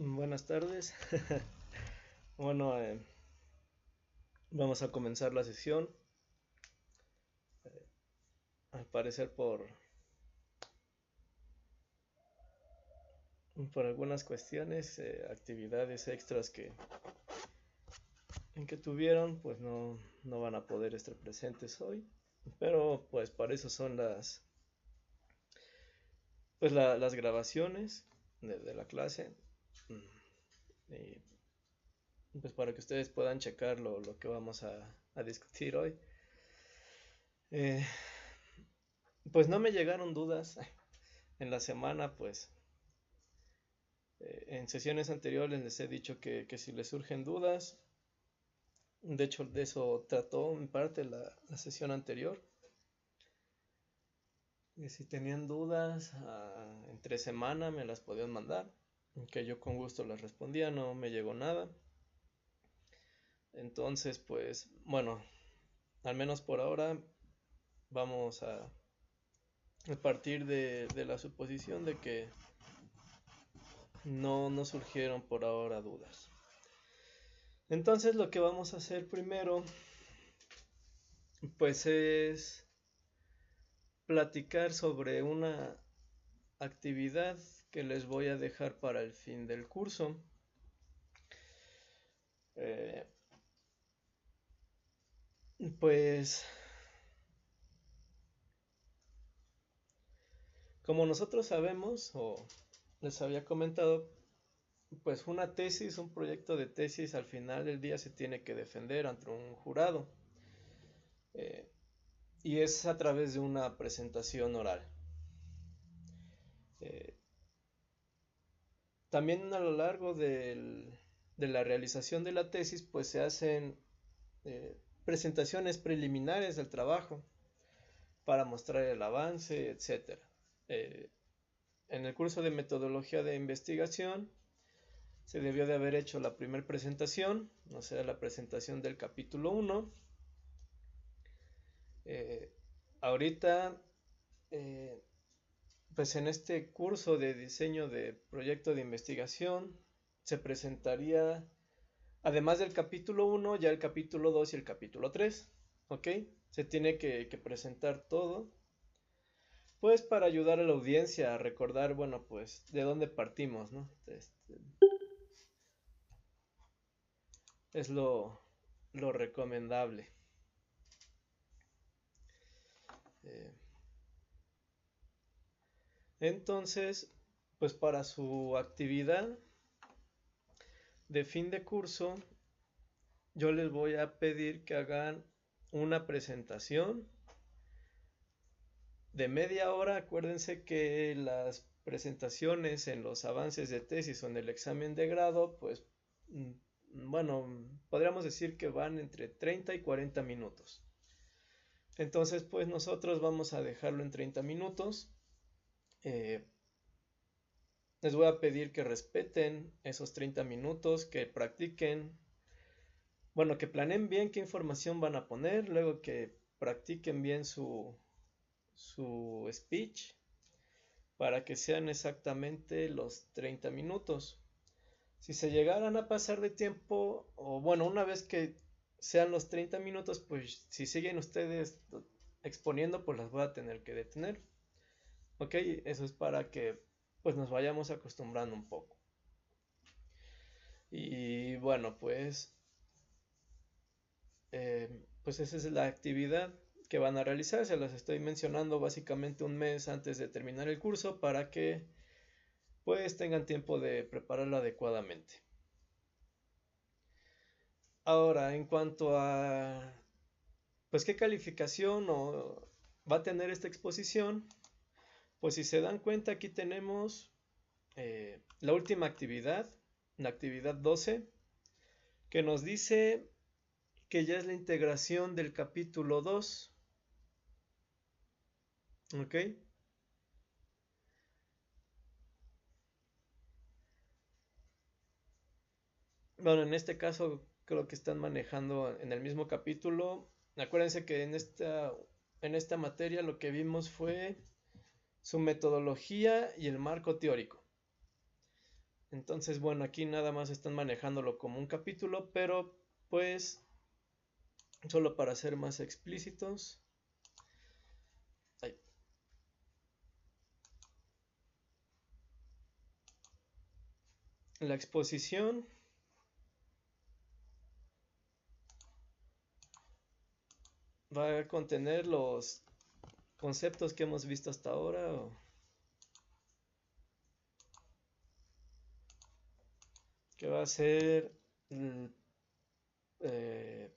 Buenas tardes. Bueno, vamos a comenzar la sesión. Al parecer por algunas cuestiones, actividades extras en que tuvieron, pues no van a poder estar presentes hoy. Pero pues para eso son las grabaciones de la clase. Y pues para que ustedes puedan checar lo que vamos a discutir hoy. Eh, pues no me llegaron dudas en la semana, pues en sesiones anteriores les he dicho que si les surgen dudas, de hecho de eso trató en parte la sesión anterior, y si tenían dudas entre semana me las podían mandar, que yo con gusto les respondía, no me llegó nada. Entonces pues bueno, al menos por ahora vamos a partir de la suposición de que no surgieron por ahora dudas. Entonces lo que vamos a hacer primero pues es platicar sobre una actividad que les voy a dejar para el fin del curso. Eh, pues como nosotros sabemos o les había comentado, pues una tesis, un proyecto de tesis al final del día se tiene que defender ante un jurado, eh, y es a través de una presentación oral. Eh, También a lo largo de la realización de la tesis, pues se hacen presentaciones preliminares del trabajo para mostrar el avance, etcétera. Eh, en el curso de metodología de investigación se debió de haber hecho la primera presentación, o sea, la presentación del capítulo 1. Eh, Ahorita, eh, pues en este curso de diseño de proyecto de investigación se presentaría, además del capítulo 1, ya el capítulo 2 y el capítulo 3, ¿ok? Se tiene que presentar todo, pues para ayudar a la audiencia a recordar, bueno, pues de dónde partimos, ¿no? Es lo recomendable. Eh, entonces, pues para su actividad de fin de curso, yo les voy a pedir que hagan una presentación de media hora. Acuérdense que las presentaciones en los avances de tesis o en el examen de grado, pues, bueno, podríamos decir que van entre 30 y 40 minutos. Entonces, pues nosotros vamos a dejarlo en 30 minutos. Eh, Les voy a pedir que respeten esos 30 minutos, que practiquen, bueno, que planeen bien qué información van a poner, luego que practiquen bien su speech para que sean exactamente los 30 minutos. Si se llegaran a pasar de tiempo, o bueno, una vez que sean los 30 minutos, pues si siguen ustedes exponiendo, pues las voy a tener que detener. Ok, eso es para que pues nos vayamos acostumbrando un poco. Y bueno, pues esa es la actividad que van a realizar. Se las estoy mencionando básicamente un mes antes de terminar el curso para que pues tengan tiempo de prepararlo adecuadamente. Ahora, en cuanto a pues qué calificación va a tener esta exposición, pues si se dan cuenta aquí tenemos la última actividad, la actividad 12, que nos dice que ya es la integración del capítulo 2. ¿Ok? Bueno, en este caso creo que están manejando en el mismo capítulo. Acuérdense que en esta materia lo que vimos fue su metodología y el marco teórico. Entonces, bueno, aquí nada más están manejándolo como un capítulo, pero pues solo para ser más explícitos. Ay. La exposición va a contener los conceptos que hemos visto hasta ahora, que va a ser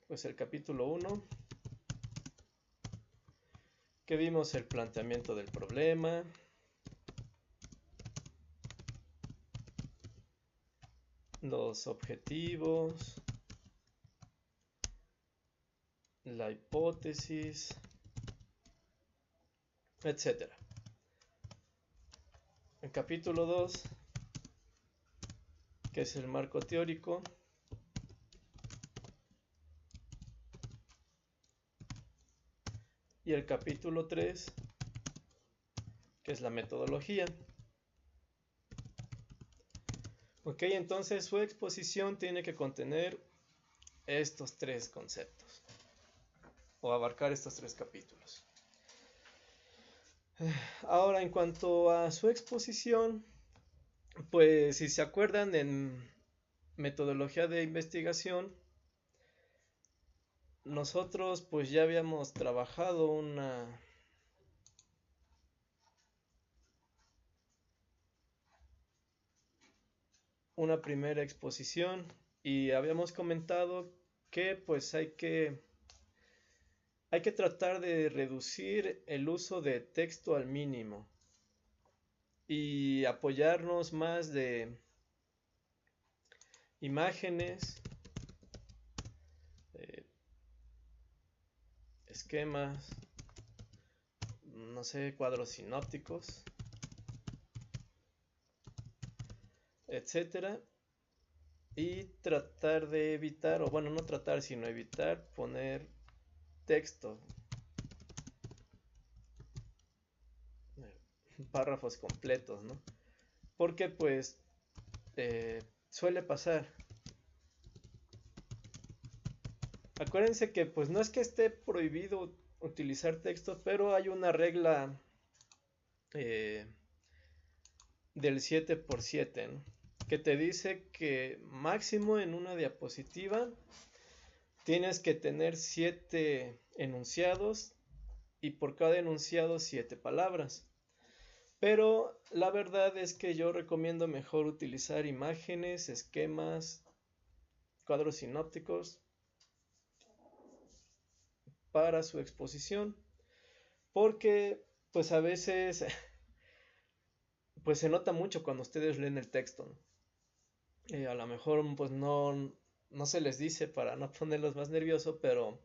pues el capítulo 1, que vimos el planteamiento del problema, los objetivos, la hipótesis, etcétera. El capítulo 2, que es el marco teórico, y el capítulo 3, que es la metodología. Ok, entonces su exposición tiene que contener estos tres conceptos, o abarcar estos tres capítulos. Ahora, en cuanto a su exposición, pues si se acuerdan, en metodología de investigación, nosotros pues ya habíamos trabajado una primera exposición y habíamos comentado que pues hay que tratar de reducir el uso de texto al mínimo y apoyarnos más de imágenes, esquemas, no sé, cuadros sinópticos, etcétera, y tratar de evitar, o bueno, no tratar, sino evitar poner texto, párrafos completos, ¿no? Porque pues suele pasar. Acuérdense que pues no es que esté prohibido utilizar texto, pero hay una regla del 7x7, ¿no? Que te dice que máximo en una diapositiva tienes que tener 7 enunciados y por cada enunciado 7 palabras. Pero la verdad es que yo recomiendo mejor utilizar imágenes, esquemas, cuadros sinópticos para su exposición, porque pues a veces pues se nota mucho cuando ustedes leen el texto, ¿no? A lo mejor pues no se les dice para no ponerlos más nerviosos, pero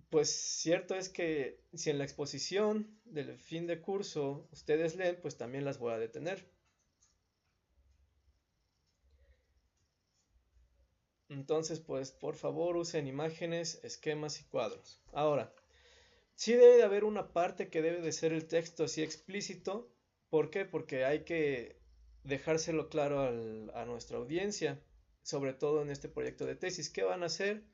pues cierto es que si en la exposición del fin de curso ustedes leen, pues también las voy a detener. Entonces, pues por favor usen imágenes, esquemas y cuadros. Ahora, sí debe de haber una parte que debe de ser el texto así explícito. ¿Por qué? Porque hay que dejárselo claro a nuestra audiencia, sobre todo en este proyecto de tesis. ¿Qué van a hacer?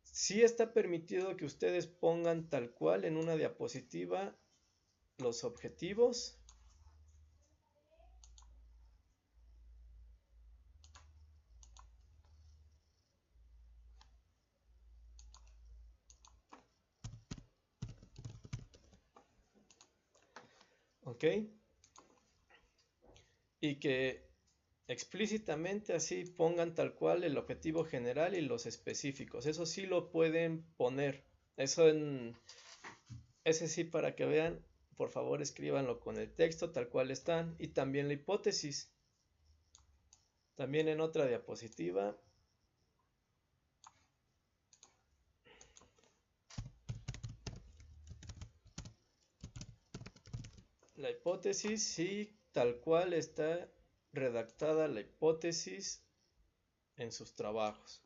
Sí está permitido que ustedes pongan tal cual en una diapositiva los objetivos, ¿ok? Y que explícitamente así pongan tal cual el objetivo general y los específicos. Eso sí lo pueden poner. Ese sí, para que vean, por favor escríbanlo con el texto tal cual están. Y también la hipótesis. También en otra diapositiva. La hipótesis, sí, tal cual está redactada la hipótesis en sus trabajos.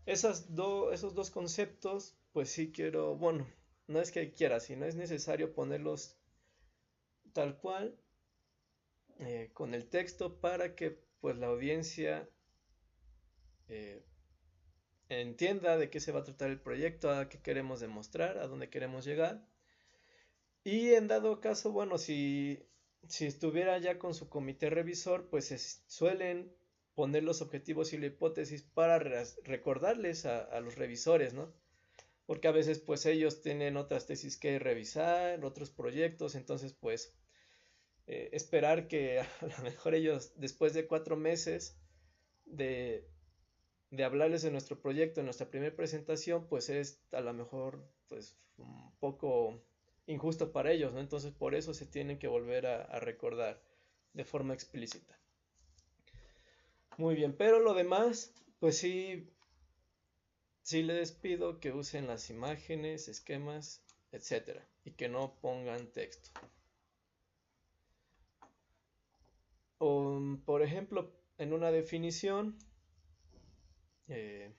Esos dos conceptos, pues sí quiero, bueno, no es que quiera, sino es necesario ponerlos tal cual con el texto para que pues la audiencia eh, entienda de qué se va a tratar el proyecto, a qué queremos demostrar, a dónde queremos llegar. Y en dado caso, bueno, si estuviera ya con su comité revisor, pues suelen poner los objetivos y la hipótesis para recordarles a los revisores, ¿no? Porque a veces pues ellos tienen otras tesis que revisar, otros proyectos, entonces pues esperar que a lo mejor ellos después de 4 meses de, de hablarles de nuestro proyecto en nuestra primera presentación, pues es a lo mejor pues un poco injusto para ellos, ¿no? Entonces por eso se tienen que volver a recordar de forma explícita. Muy bien, pero lo demás, pues sí les pido que usen las imágenes, esquemas, etcétera, y que no pongan texto. O, por ejemplo, en una definición, eh,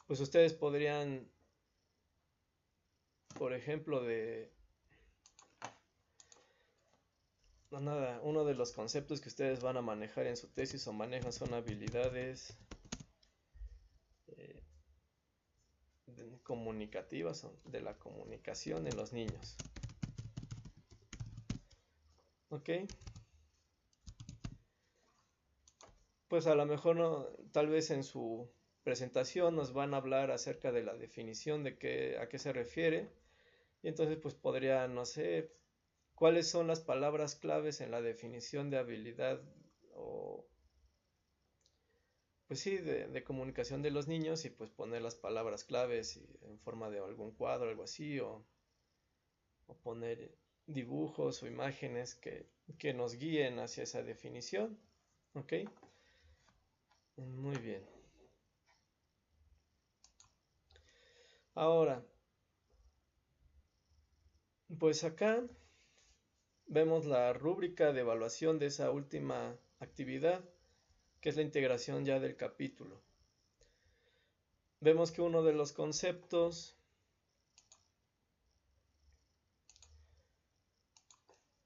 pues ustedes podrían, por ejemplo, no, nada, uno de los conceptos que ustedes van a manejar en su tesis o manejan son habilidades eh, comunicativas o de la comunicación en los niños. ¿Ok? Pues a lo mejor no, tal vez en su presentación nos van a hablar acerca de la definición de a qué se refiere. Y entonces pues podría, no sé, cuáles son las palabras claves en la definición de habilidad o pues sí, de comunicación de los niños y pues poner las palabras claves en forma de algún cuadro, algo así, o poner dibujos o imágenes que nos guíen hacia esa definición. ¿Ok? Muy bien. Ahora, pues acá vemos la rúbrica de evaluación de esa última actividad, que es la integración ya del capítulo. Vemos que uno de los conceptos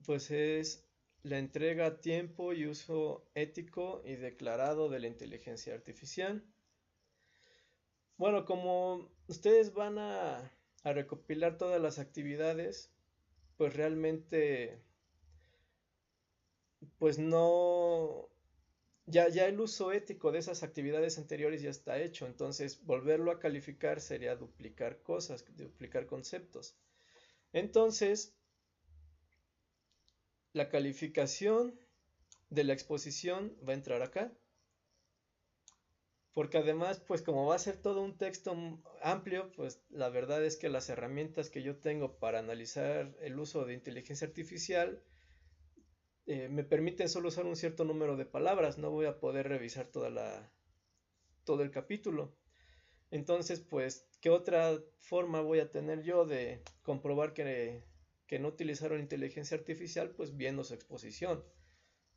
pues es la entrega a tiempo y uso ético y declarado de la inteligencia artificial. Bueno, como ustedes van a recopilar todas las actividades, pues realmente, pues no, ya el uso ético de esas actividades anteriores ya está hecho, entonces volverlo a calificar sería duplicar cosas, duplicar conceptos. Entonces, la calificación de la exposición va a entrar acá. Porque además, pues como va a ser todo un texto amplio, pues la verdad es que las herramientas que yo tengo para analizar el uso de inteligencia artificial me permiten solo usar un cierto número de palabras, no voy a poder revisar todo el capítulo. Entonces, pues, ¿qué otra forma voy a tener yo de comprobar que no utilizaron inteligencia artificial? Pues viendo su exposición.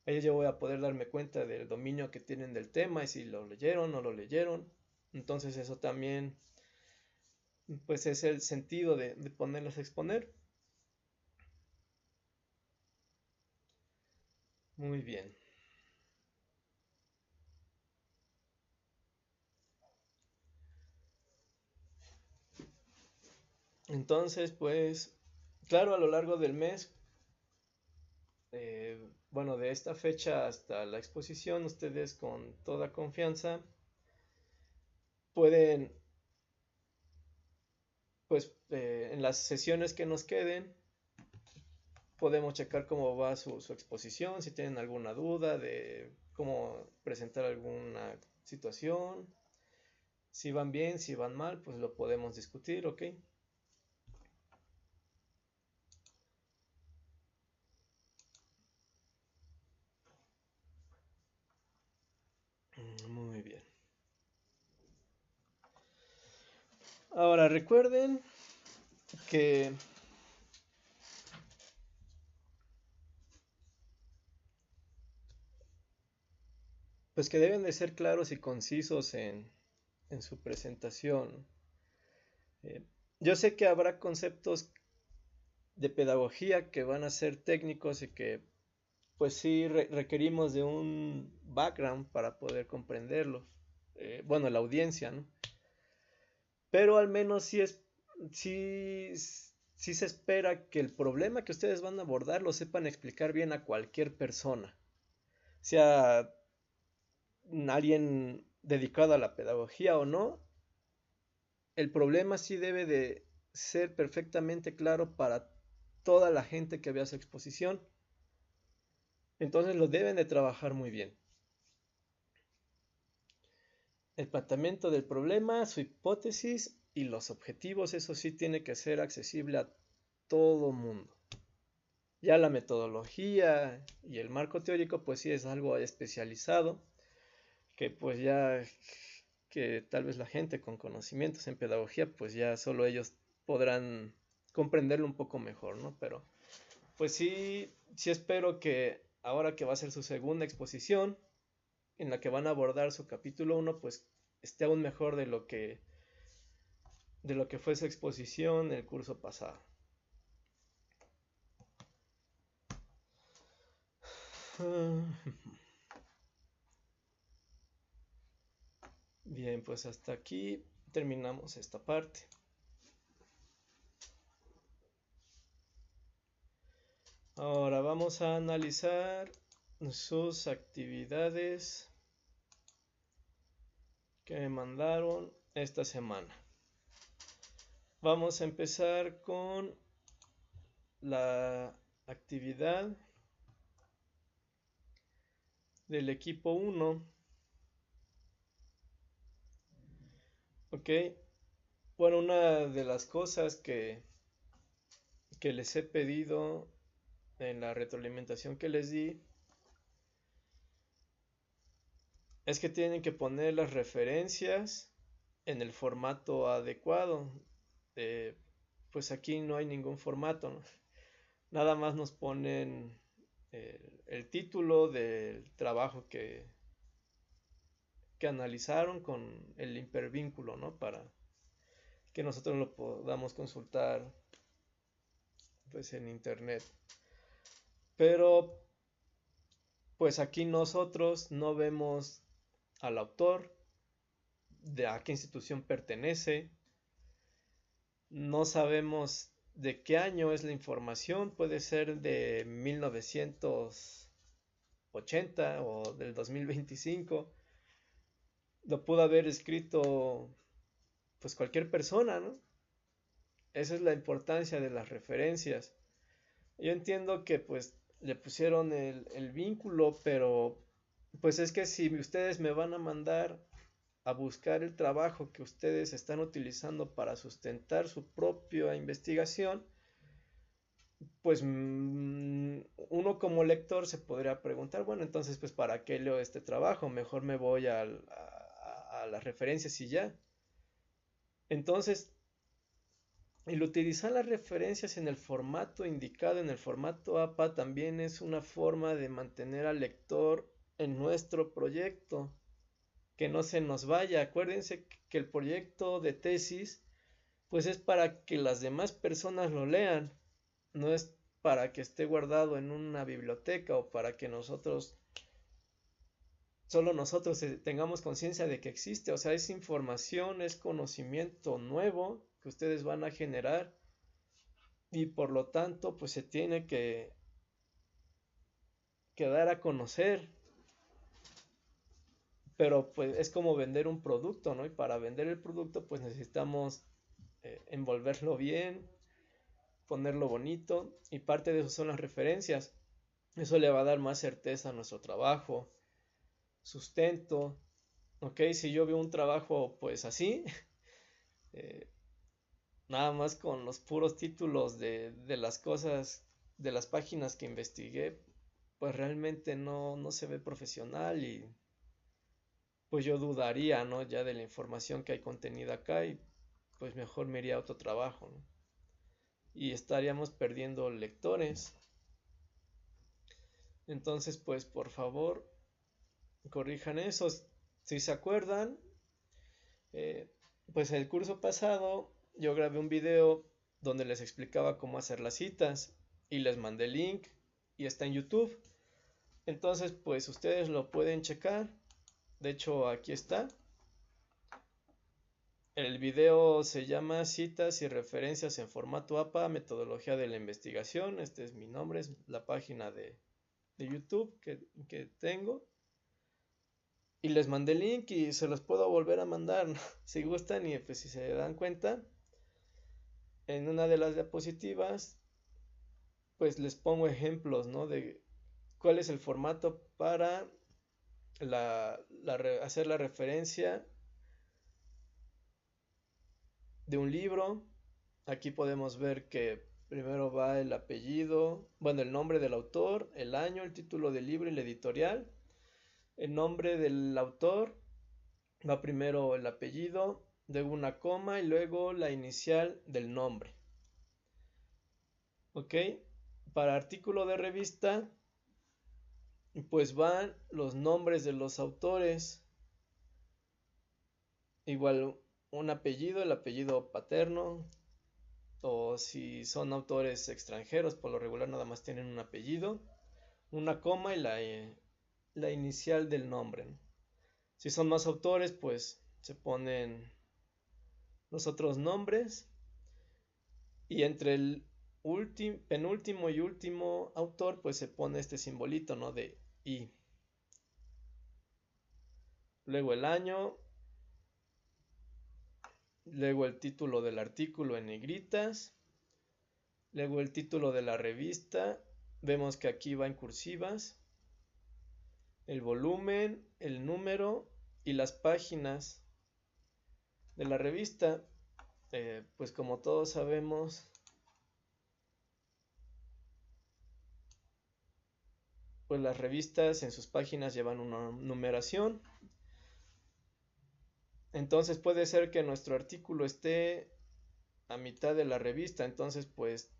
Ahí yo voy a poder darme cuenta del dominio que tienen del tema y si lo leyeron o no lo leyeron. Entonces eso también, pues es el sentido de ponerlos a exponer. Muy bien. Entonces, pues, claro, a lo largo del mes, bueno, de esta fecha hasta la exposición, ustedes con toda confianza pueden, pues, en las sesiones que nos queden, podemos checar cómo va su exposición, si tienen alguna duda de cómo presentar alguna situación, si van bien, si van mal, pues lo podemos discutir, ¿ok? Muy bien. Ahora recuerden que pues que deben de ser claros y concisos en su presentación. Eh, yo sé que habrá conceptos de pedagogía que van a ser técnicos y que pues sí requerimos de un background para poder comprenderlo. Bueno, la audiencia, ¿no? Pero al menos sí, sí se espera que el problema que ustedes van a abordar lo sepan explicar bien a cualquier persona, sea alguien dedicado a la pedagogía o no. El problema sí debe de ser perfectamente claro para toda la gente que vea su exposición. Entonces lo deben de trabajar muy bien. El planteamiento del problema, su hipótesis y los objetivos, eso sí tiene que ser accesible a todo mundo. Ya la metodología y el marco teórico, pues sí es algo especializado, que pues ya que tal vez la gente con conocimientos en pedagogía, pues ya solo ellos podrán comprenderlo un poco mejor, ¿no? Pero pues sí, sí espero que ahora que va a ser su segunda exposición, en la que van a abordar su capítulo 1, pues esté aún mejor de lo que fue su exposición el curso pasado. Bien, pues hasta aquí terminamos esta parte. Ahora vamos a analizar sus actividades que me mandaron esta semana. Vamos a empezar con la actividad del equipo 1. Ok, bueno, una de las cosas que les he pedido en la retroalimentación que les di es que tienen que poner las referencias en el formato adecuado. Pues aquí no hay ningún formato, ¿no? Nada más nos ponen el título del trabajo que analizaron con el hipervínculo, ¿no? Para que nosotros lo podamos consultar pues en internet. Pero pues aquí nosotros no vemos al autor, de a qué institución pertenece, no sabemos de qué año es la información, puede ser de 1980 o del 2025, lo pudo haber escrito pues cualquier persona, ¿no? Esa es la importancia de las referencias. Yo entiendo que pues le pusieron el vínculo, pero pues es que si ustedes me van a mandar a buscar el trabajo que ustedes están utilizando para sustentar su propia investigación, pues uno como lector se podría preguntar, bueno, entonces pues ¿para qué leo este trabajo? Mejor me voy a las referencias y ya. Entonces, el utilizar las referencias en el formato indicado, en el formato APA, también es una forma de mantener al lector en nuestro proyecto, que no se nos vaya. Acuérdense que el proyecto de tesis, pues es para que las demás personas lo lean, no es para que esté guardado en una biblioteca o para que solo nosotros tengamos conciencia de que existe. O sea, es información, es conocimiento nuevo que ustedes van a generar y por lo tanto pues se tiene que dar a conocer, pero pues es como vender un producto, ¿no? Y para vender el producto pues necesitamos envolverlo bien, ponerlo bonito y parte de eso son las referencias. Eso le va a dar más certeza a nuestro trabajo, sustento, ¿ok? Si yo veo un trabajo pues así, eh, nada más con los puros títulos de las cosas, de las páginas que investigué, pues realmente no se ve profesional y pues yo dudaría, ¿no? Ya de la información que hay contenida acá y pues mejor me iría a otro trabajo, ¿no? Y estaríamos perdiendo lectores. Entonces, pues por favor, corrijan eso. Si se acuerdan, eh, pues el curso pasado yo grabé un video donde les explicaba cómo hacer las citas y les mandé el link y está en YouTube. Entonces, pues ustedes lo pueden checar. De hecho, aquí está. El video se llama Citas y referencias en formato APA, metodología de la investigación. Este es mi nombre, es la página de YouTube que tengo. Y les mandé el link y se los puedo volver a mandar si gustan. Y pues si se dan cuenta, en una de las diapositivas, pues les pongo ejemplos, ¿no? De cuál es el formato para hacer la referencia de un libro. Aquí podemos ver que primero va el apellido, bueno, el nombre del autor, el año, el título del libro y la editorial. El nombre del autor va primero el apellido, luego una coma y luego la inicial del nombre. ¿Ok? Para artículo de revista, pues van los nombres de los autores. Igual un apellido, el apellido paterno, o si son autores extranjeros, por lo regular nada más tienen un apellido, una coma y la inicial del nombre. Si son más autores, pues se ponen los otros nombres, y entre el penúltimo y último autor, pues se pone este simbolito, ¿no? De I. Luego el año, luego el título del artículo en negritas, luego el título de la revista, vemos que aquí va en cursivas, el volumen, el número y las páginas de la revista. Pues como todos sabemos, pues las revistas en sus páginas llevan una numeración. Entonces puede ser que nuestro artículo esté a mitad de la revista, entonces pues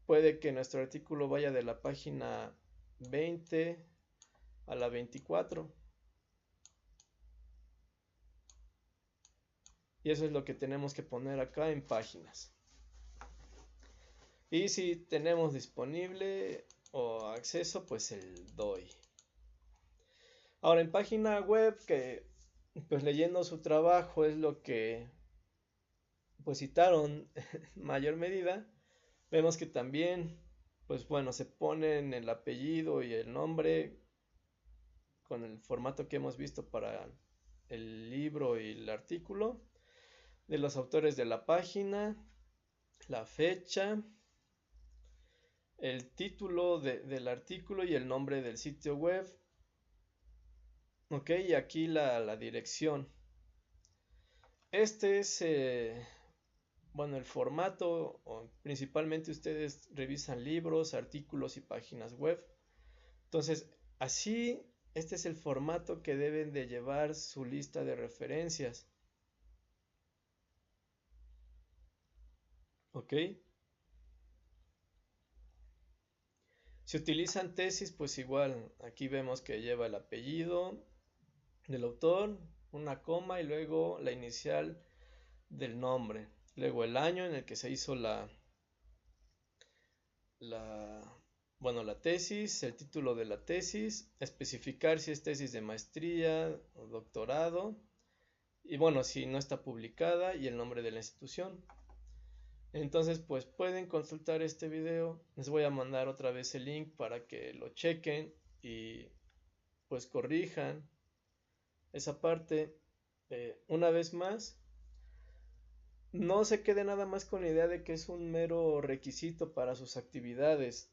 puede que nuestro artículo vaya de la página 20 a la 24. Y eso es lo que tenemos que poner acá en páginas. Y si tenemos disponible o acceso, pues el DOI. Ahora en página web, que pues leyendo su trabajo es lo que pues citaron en mayor medida, vemos que también pues bueno, se ponen el apellido y el nombre con el formato que hemos visto para el libro y el artículo, de los autores de la página, la fecha, el título del artículo y el nombre del sitio web. Ok, y aquí la dirección. Este es, bueno, el formato, principalmente ustedes revisan libros, artículos y páginas web. Entonces, así, este es el formato que deben de llevar su lista de referencias. Ok. Si utilizan tesis, pues igual, aquí vemos que lleva el apellido del autor, una coma y luego la inicial del nombre. Luego el año en el que se hizo bueno, la tesis, el título de la tesis, especificar si es tesis de maestría o doctorado, y bueno, si no está publicada, y el nombre de la institución. Entonces, pues pueden consultar este video. Les voy a mandar otra vez el link para que lo chequen y pues corrijan esa parte. Una vez más, no se quede nada más con la idea de que es un mero requisito para sus actividades.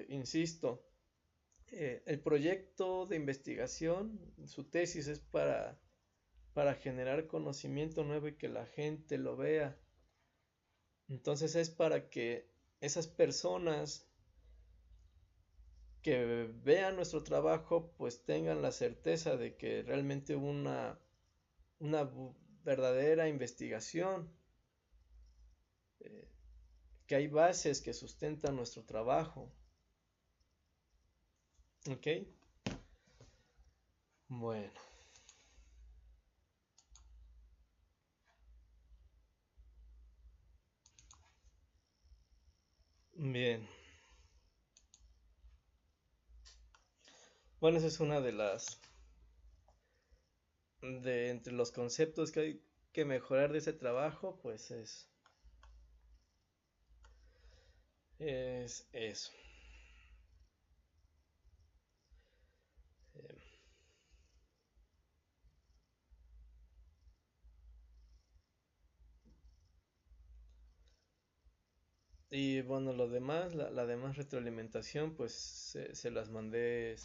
Insisto, el proyecto de investigación, su tesis es para generar conocimiento nuevo y que la gente lo vea. Entonces es para que esas personas que vean nuestro trabajo pues tengan la certeza de que realmente hubo una verdadera investigación, que hay bases que sustentan nuestro trabajo. ¿Ok? Bueno. Bien. Bueno, esa es una de entre los conceptos que hay que mejorar de ese trabajo, pues es eso. Eh, Y bueno, lo demás, la demás retroalimentación, pues se las mandé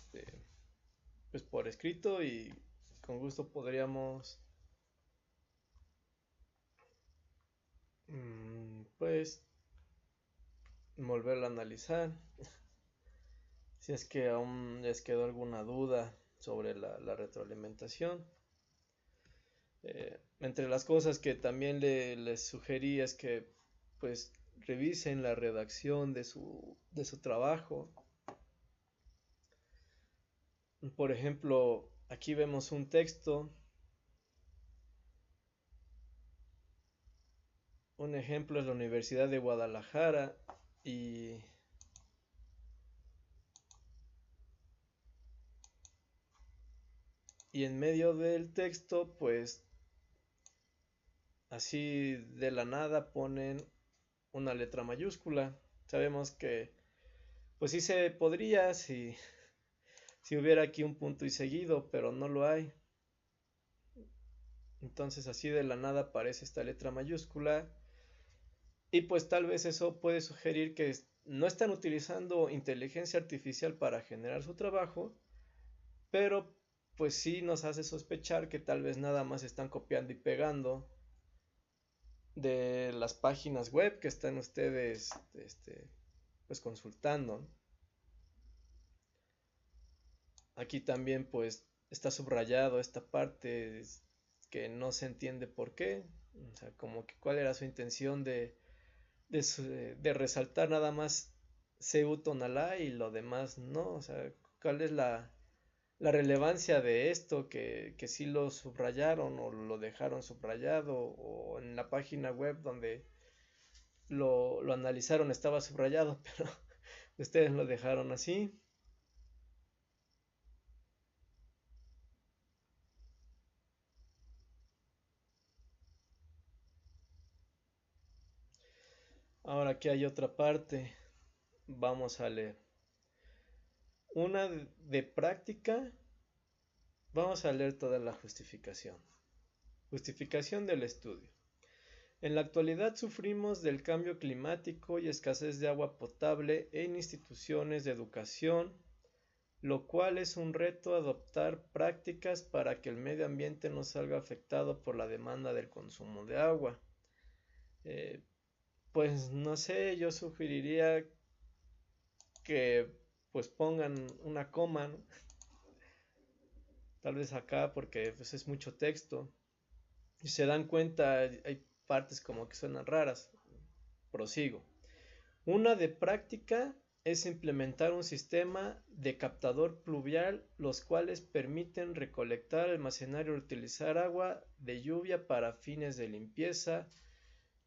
pues por escrito y con gusto podríamos pues volverlo a analizar. Si es que aún les quedó alguna duda sobre la retroalimentación. Entre las cosas que también les sugerí es que pues revisen la redacción de su trabajo. Por ejemplo, aquí vemos un texto. Un ejemplo es la Universidad de Guadalajara y, y en medio del texto, pues así de la nada ponen una letra mayúscula. Sabemos que, pues sí se podría si hubiera aquí un punto y seguido, pero no lo hay. Entonces así de la nada aparece esta letra mayúscula y pues tal vez eso puede sugerir que no están utilizando inteligencia artificial para generar su trabajo, pero pues sí nos hace sospechar que tal vez nada más están copiando y pegando de las páginas web que están ustedes pues consultando. Aquí también pues está subrayado esta parte que no se entiende por qué, o sea, como que cuál era su intención de resaltar nada más Seu Tonalá y lo demás no, o sea, cuál es la relevancia de esto que sí lo subrayaron o lo dejaron subrayado o en la página web donde lo analizaron estaba subrayado, pero ustedes lo dejaron así. Ahora aquí hay otra parte, vamos a leer. Una de práctica, vamos a leer toda la justificación. Justificación del estudio. En la actualidad sufrimos del cambio climático y escasez de agua potable en instituciones de educación, lo cual es un reto adoptar prácticas para que el medio ambiente no salga afectado por la demanda del consumo de agua. Eh, pues no sé, yo sugeriría que pues pongan una coma, ¿no? Tal vez acá porque pues, es mucho texto. Y se dan cuenta, hay partes como que suenan raras. Prosigo. Una de práctica es implementar un sistema de captador pluvial, los cuales permiten recolectar, almacenar y utilizar agua de lluvia para fines de limpieza,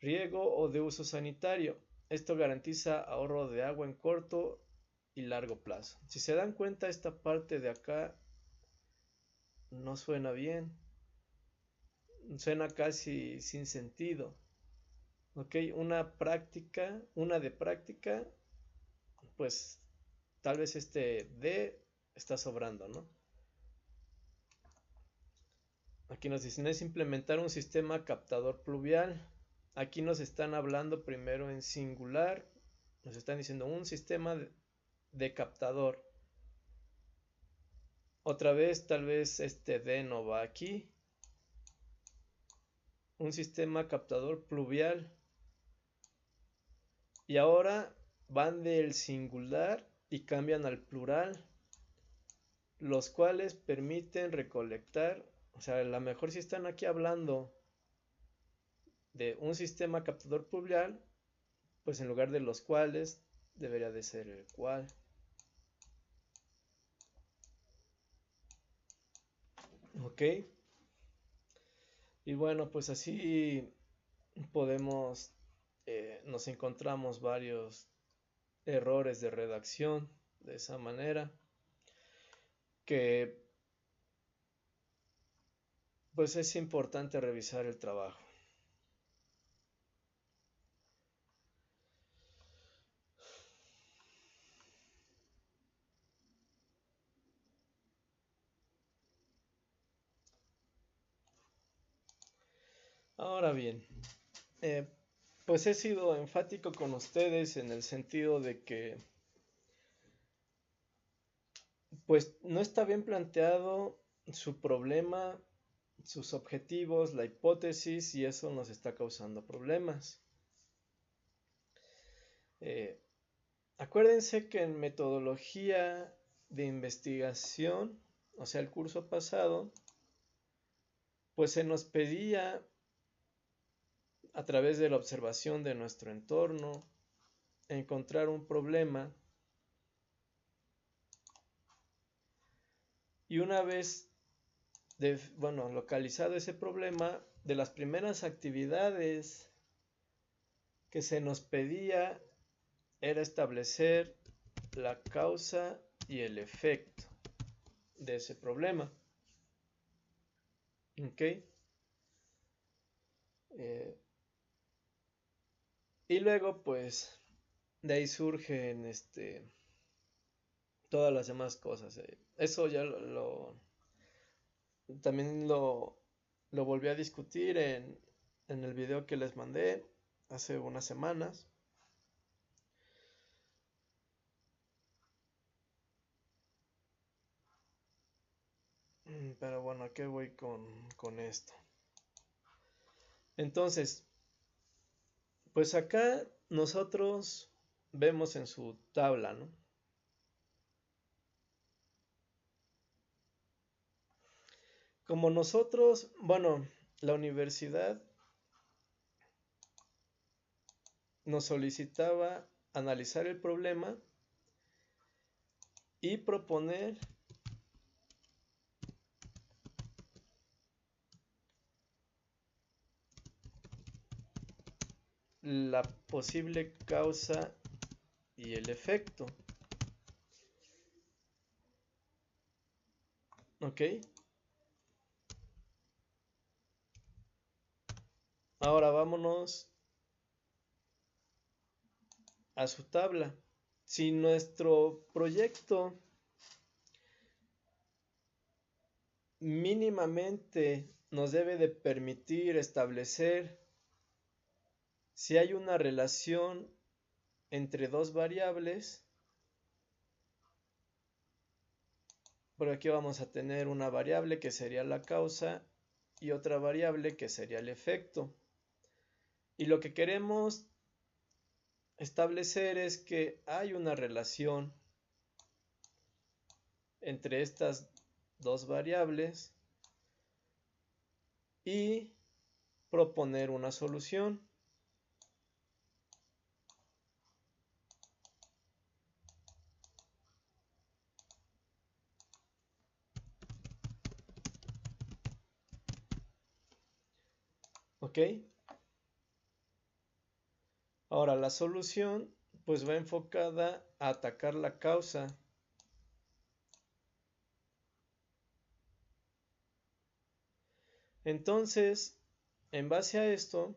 riego o de uso sanitario. Esto garantiza ahorro de agua en corto y largo plazo. Si se dan cuenta, esta parte de acá no suena bien, suena casi sin sentido. Ok, una de práctica, pues tal vez este D está sobrando, ¿no? Aquí nos dicen es implementar un sistema captador pluvial. Aquí nos están hablando primero en singular, nos están diciendo un sistema de captador. Otra vez, tal vez este D no va aquí. Un sistema captador pluvial. Y ahora van del singular y cambian al plural, los cuales permiten recolectar, o sea, a lo mejor si están aquí hablando de un sistema captador pluvial, pues en lugar de los cuales debería de ser el cual. Ok. Y bueno, pues así podemos, nos encontramos varios errores de redacción de esa manera que pues es importante revisar el trabajo. Ahora bien, pues he sido enfático con ustedes en el sentido de que pues no está bien planteado su problema, sus objetivos, la hipótesis, y eso nos está causando problemas. Acuérdense que en metodología de investigación, o sea, el curso pasado, pues se nos pedía a través de la observación de nuestro entorno encontrar un problema, y una vez localizado ese problema, de las primeras actividades que se nos pedía era establecer la causa y el efecto de ese problema. ¿Ok? Y luego, pues, de ahí surgen todas las demás cosas. Eso ya también lo volví a discutir en el video que les mandé hace unas semanas. Pero bueno, ¿a qué voy con esto? Entonces, pues acá nosotros vemos en su tabla, ¿no? Como nosotros, bueno, la universidad nos solicitaba analizar el problema y proponer la posible causa y el efecto. ¿Ok? Ahora vámonos a su tabla. Si nuestro proyecto mínimamente nos debe de permitir establecer si hay una relación entre dos variables, por aquí vamos a tener una variable que sería la causa y otra variable que sería el efecto. Y lo que queremos establecer es que hay una relación entre estas dos variables y proponer una solución. ¿Ok? Ahora la solución pues va enfocada a atacar la causa. Entonces, en base a esto,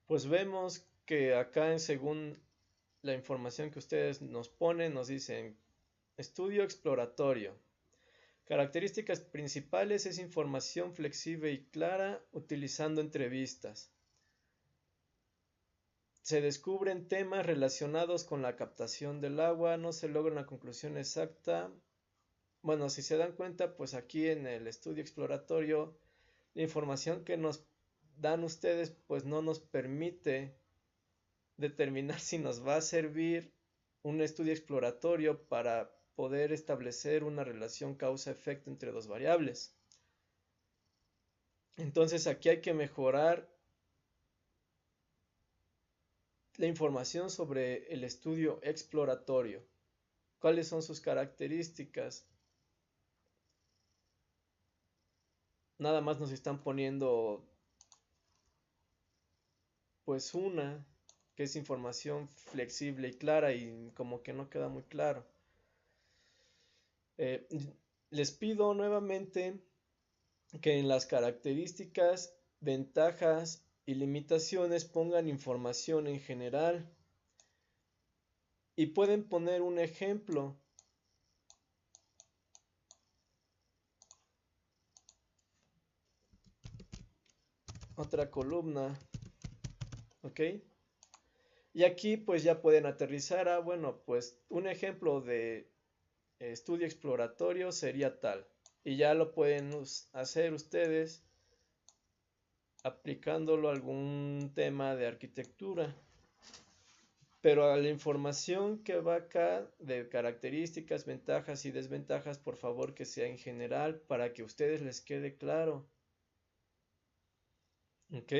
pues vemos que acá según la información que ustedes nos ponen, nos dicen estudio exploratorio. Características principales es información flexible y clara utilizando entrevistas. Se descubren temas relacionados con la captación del agua, no se logra una conclusión exacta. Bueno, si se dan cuenta, pues aquí en el estudio exploratorio, la información que nos dan ustedes, pues no nos permite determinar si nos va a servir un estudio exploratorio para poder establecer una relación causa-efecto entre dos variables. Entonces aquí hay que mejorar la información sobre el estudio exploratorio. ¿Cuáles son sus características? Nada más nos están poniendo pues una. que es información flexible y clara y como que no queda muy claro. Eh, Les pido nuevamente que en las características, ventajas y limitaciones pongan información en general y pueden poner un ejemplo. Otra columna, ¿ok? Y aquí pues ya pueden aterrizar a, bueno, pues un ejemplo de estudio exploratorio sería tal. Y ya lo pueden hacer ustedes aplicándolo a algún tema de arquitectura. Pero a la información que va acá de características, ventajas y desventajas, por favor que sea en general para que a ustedes les quede claro. ¿Ok?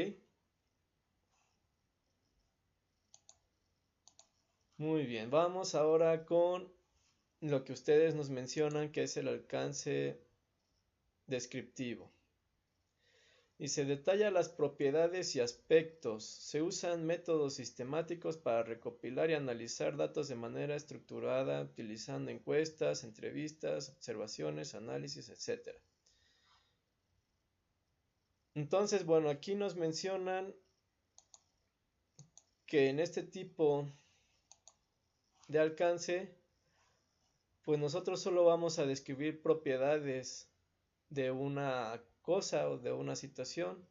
Muy bien, vamos ahora con lo que ustedes nos mencionan que es el alcance descriptivo. Y se detalla las propiedades y aspectos. Se usan métodos sistemáticos para recopilar y analizar datos de manera estructurada, utilizando encuestas, entrevistas, observaciones, análisis, etc. Entonces, bueno, aquí nos mencionan que en este tipo de alcance, pues nosotros solo vamos a describir propiedades de una cosa o de una situación,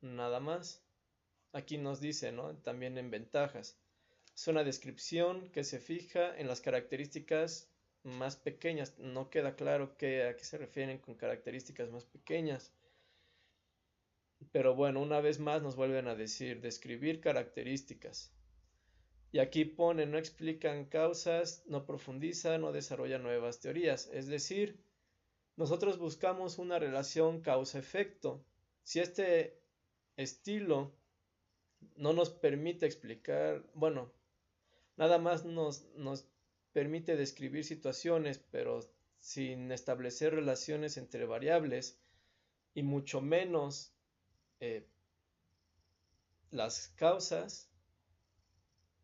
nada más. Aquí nos dice, ¿no? También en ventajas. Es una descripción que se fija en las características más pequeñas. No queda claro a qué se refieren con características más pequeñas. Pero bueno, una vez más nos vuelven a decir describir características. Y aquí ponen, no explican causas, no profundizan, no desarrollan nuevas teorías. Es decir, nosotros buscamos una relación causa-efecto. Si este estilo no nos permite explicar, bueno, nada más nos permite describir situaciones, pero sin establecer relaciones entre variables y mucho menos las causas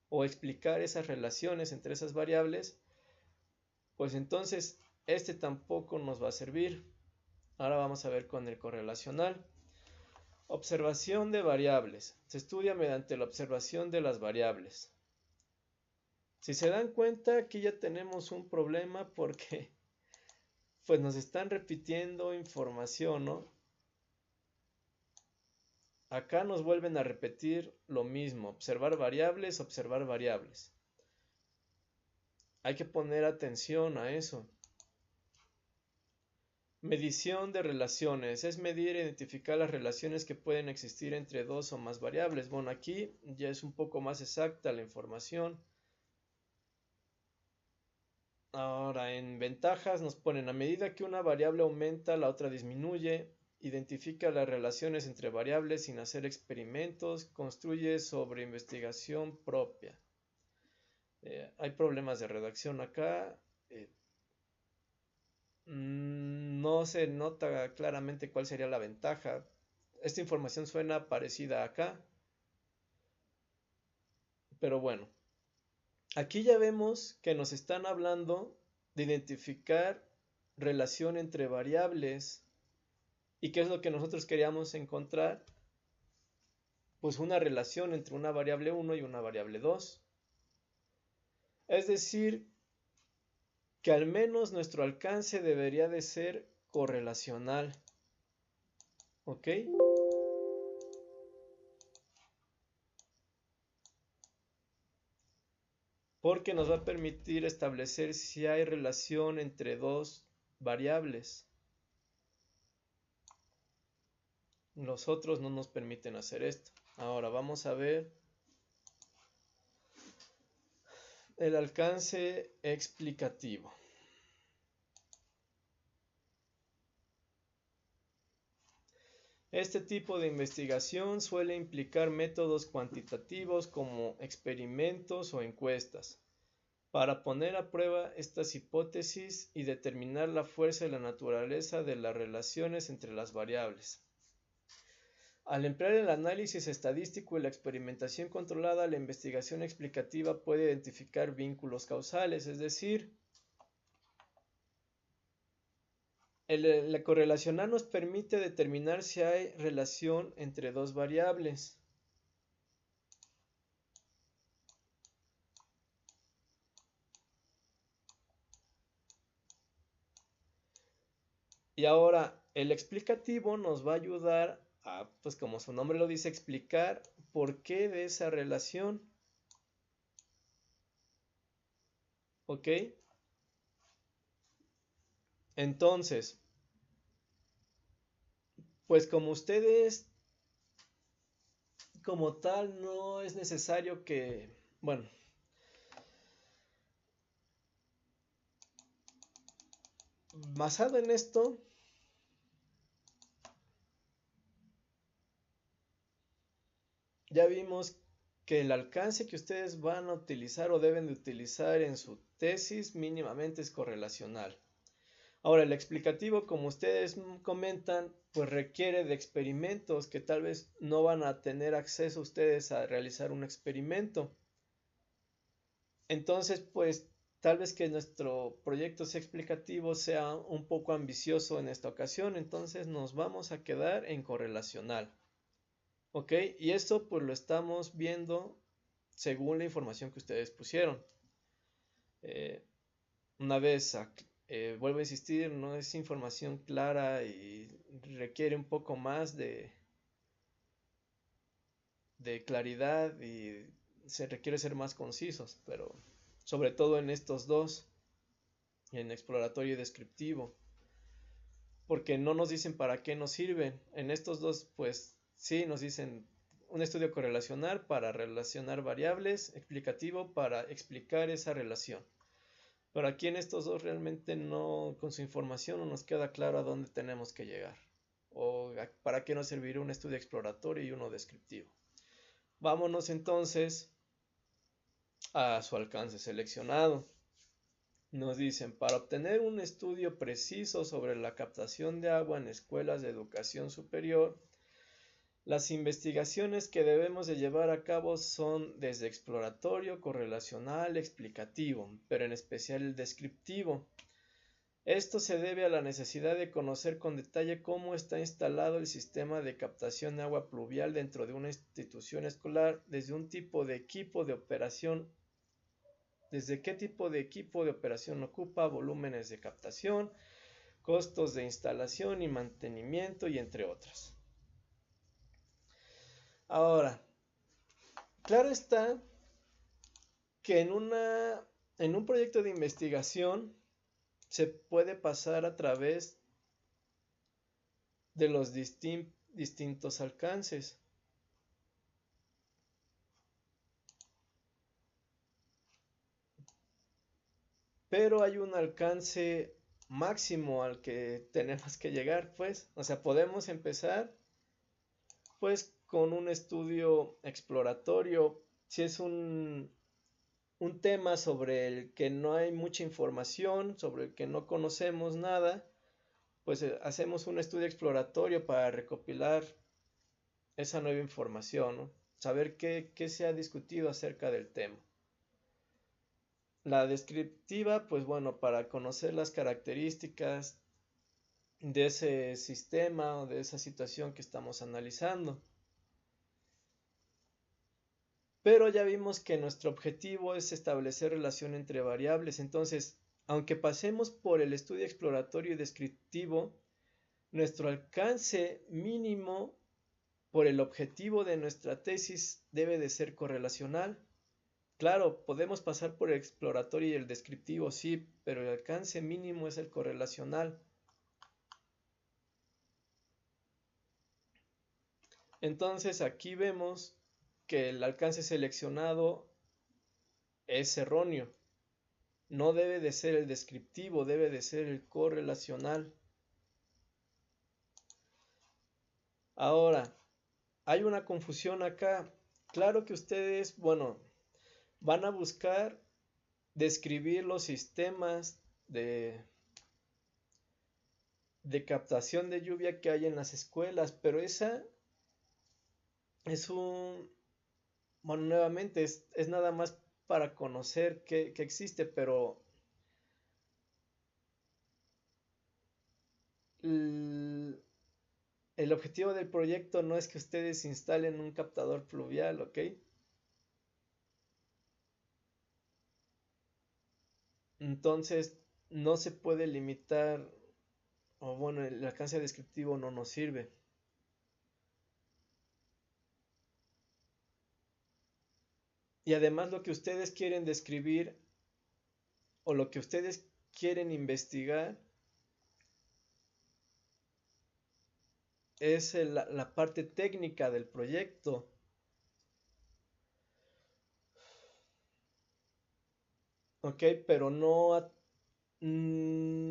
o explicar esas relaciones entre esas variables, pues entonces este tampoco nos va a servir. Ahora vamos a ver con el correlacional. Observación de variables. Se estudia mediante la observación de las variables. Si se dan cuenta, aquí ya tenemos un problema porque pues nos están repitiendo información, ¿no? Acá nos vuelven a repetir lo mismo, observar variables, observar variables. Hay que poner atención a eso. Medición de relaciones. Es medir e identificar las relaciones que pueden existir entre dos o más variables. Bueno, aquí ya es un poco más exacta la información. Ahora, en ventajas nos ponen a medida que una variable aumenta, la otra disminuye. Identifica las relaciones entre variables sin hacer experimentos. Construye sobre investigación propia. Hay problemas de redacción acá. No se nota claramente cuál sería la ventaja. Esta información suena parecida acá. Pero bueno, aquí ya vemos que nos están hablando de identificar relación entre variables. ¿Y qué es lo que nosotros queríamos encontrar? Pues una relación entre una variable 1 y una variable 2. Es decir, que al menos nuestro alcance debería de ser correlacional. ¿Ok? Porque nos va a permitir establecer si hay relación entre dos variables. Los otros no nos permiten hacer esto. Ahora vamos a ver el alcance explicativo. Este tipo de investigación suele implicar métodos cuantitativos como experimentos o encuestas para poner a prueba estas hipótesis y determinar la fuerza y la naturaleza de las relaciones entre las variables. Al emplear el análisis estadístico y la experimentación controlada, la investigación explicativa puede identificar vínculos causales, es decir, la correlacional nos permite determinar si hay relación entre dos variables. Y ahora, el explicativo nos va a ayudar a, pues como su nombre lo dice, explicar por qué de esa relación. ¿Ok? Entonces, pues como ustedes, como tal, no es necesario que, bueno, basado en esto, ya vimos que el alcance que ustedes van a utilizar o deben de utilizar en su tesis mínimamente es correlacional. Ahora, el explicativo, como ustedes comentan, pues requiere de experimentos que tal vez no van a tener acceso ustedes a realizar un experimento. Entonces, pues tal vez que nuestro proyecto sea explicativo sea un poco ambicioso en esta ocasión, entonces nos vamos a quedar en correlacional. ¿Ok? Y esto pues lo estamos viendo según la información que ustedes pusieron. Una vez, vuelvo a insistir, no es información clara y requiere un poco más de claridad y se requiere ser más concisos, pero sobre todo en estos dos, en exploratorio y descriptivo, porque no nos dicen para qué nos sirven. En estos dos, pues sí, nos dicen un estudio correlacional para relacionar variables, explicativo para explicar esa relación. Pero aquí en estos dos realmente no, con su información no nos queda claro a dónde tenemos que llegar. O para qué nos serviría un estudio exploratorio y uno descriptivo. Vámonos entonces a su alcance seleccionado. Nos dicen, para obtener un estudio preciso sobre la captación de agua en escuelas de educación superior, las investigaciones que debemos de llevar a cabo son desde exploratorio, correlacional, explicativo, pero en especial el descriptivo. Esto se debe a la necesidad de conocer con detalle cómo está instalado el sistema de captación de agua pluvial dentro de una institución escolar, desde un tipo de equipo de operación, desde qué tipo de equipo de operación ocupa, volúmenes de captación, costos de instalación y mantenimiento y entre otras. Ahora, claro está que en un proyecto de investigación se puede pasar a través de los distintos alcances. Pero hay un alcance máximo al que tenemos que llegar, pues. O sea, podemos empezar, pues, con un estudio exploratorio. Si es un tema sobre el que no hay mucha información, sobre el que no conocemos nada, pues hacemos un estudio exploratorio para recopilar esa nueva información, ¿no? Saber qué se ha discutido acerca del tema. La descriptiva, pues bueno, para conocer las características de ese sistema o de esa situación que estamos analizando. Pero ya vimos que nuestro objetivo es establecer relación entre variables, entonces, aunque pasemos por el estudio exploratorio y descriptivo, nuestro alcance mínimo por el objetivo de nuestra tesis debe de ser correlacional. Claro, podemos pasar por el exploratorio y el descriptivo, sí, pero el alcance mínimo es el correlacional. Entonces aquí vemos que el alcance seleccionado es erróneo. No debe de ser el descriptivo, debe de ser el correlacional. Ahora, hay una confusión acá. Claro que ustedes, bueno, van a buscar describir los sistemas de captación de lluvia que hay en las escuelas, pero esa es un, bueno, nuevamente es nada más para conocer que existe, pero el, el objetivo del proyecto no es que ustedes instalen un captador pluvial, ¿ok? Entonces no se puede limitar, o bueno, el alcance descriptivo no nos sirve. Y además lo que ustedes quieren describir o lo que ustedes quieren investigar es la parte técnica del proyecto, ¿ok? Pero no,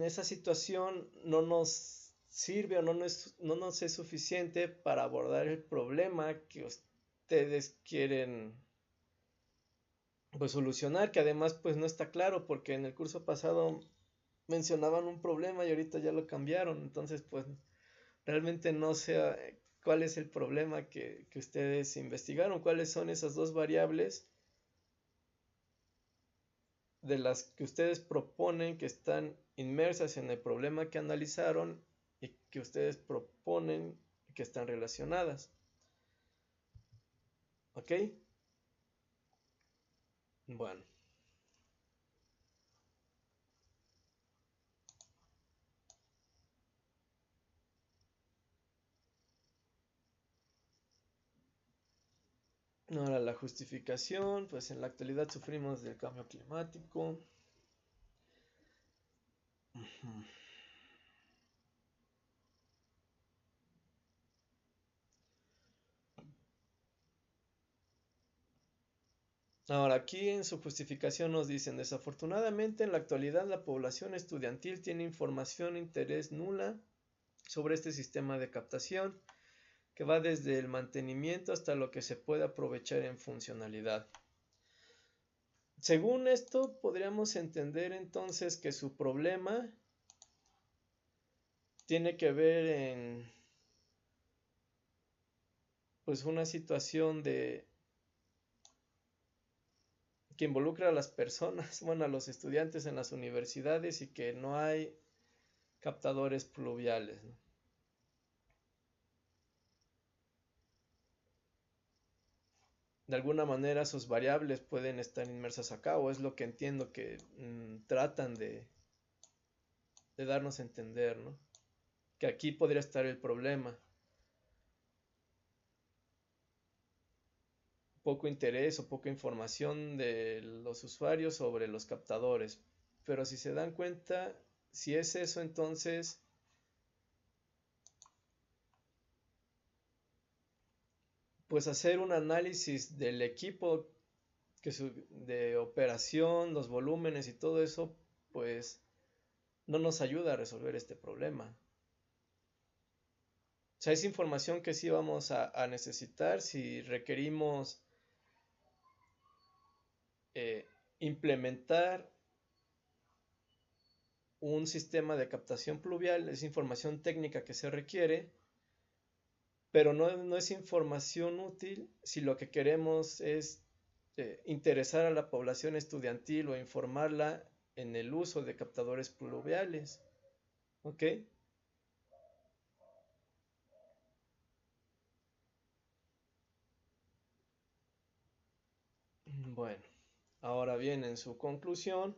esa situación no nos sirve o no nos es suficiente para abordar el problema que ustedes quieren pues solucionar, que además pues no está claro porque en el curso pasado mencionaban un problema y ahorita ya lo cambiaron, entonces pues realmente no sé cuál es el problema que ustedes investigaron, cuáles son esas dos variables de las que ustedes proponen que están inmersas en el problema que analizaron y que ustedes proponen que están relacionadas. ¿Ok? Bueno. Ahora la justificación, pues en la actualidad sufrimos del cambio climático. Ahora, aquí en su justificación nos dicen, desafortunadamente en la actualidad la población estudiantil tiene información e interés nula sobre este sistema de captación, que va desde el mantenimiento hasta lo que se puede aprovechar en funcionalidad. Según esto, podríamos entender entonces que su problema tiene que ver en pues una situación de que involucra a las personas, bueno, a los estudiantes en las universidades y que no hay captadores pluviales, ¿no? De alguna manera sus variables pueden estar inmersas acá, o es lo que entiendo que tratan de darnos a entender, ¿no? Que aquí podría estar el problema. Poco interés o poca información de los usuarios sobre los captadores. Pero si se dan cuenta, si es eso, entonces pues hacer un análisis del equipo de operación, los volúmenes y todo eso, pues no nos ayuda a resolver este problema. O sea, es información que sí vamos a necesitar si requerimos eh, implementar un sistema de captación pluvial, es información técnica que se requiere, pero no es información útil si lo que queremos es interesar a la población estudiantil o informarla en el uso de captadores pluviales. ¿Ok? Bueno, ahora bien, en su conclusión,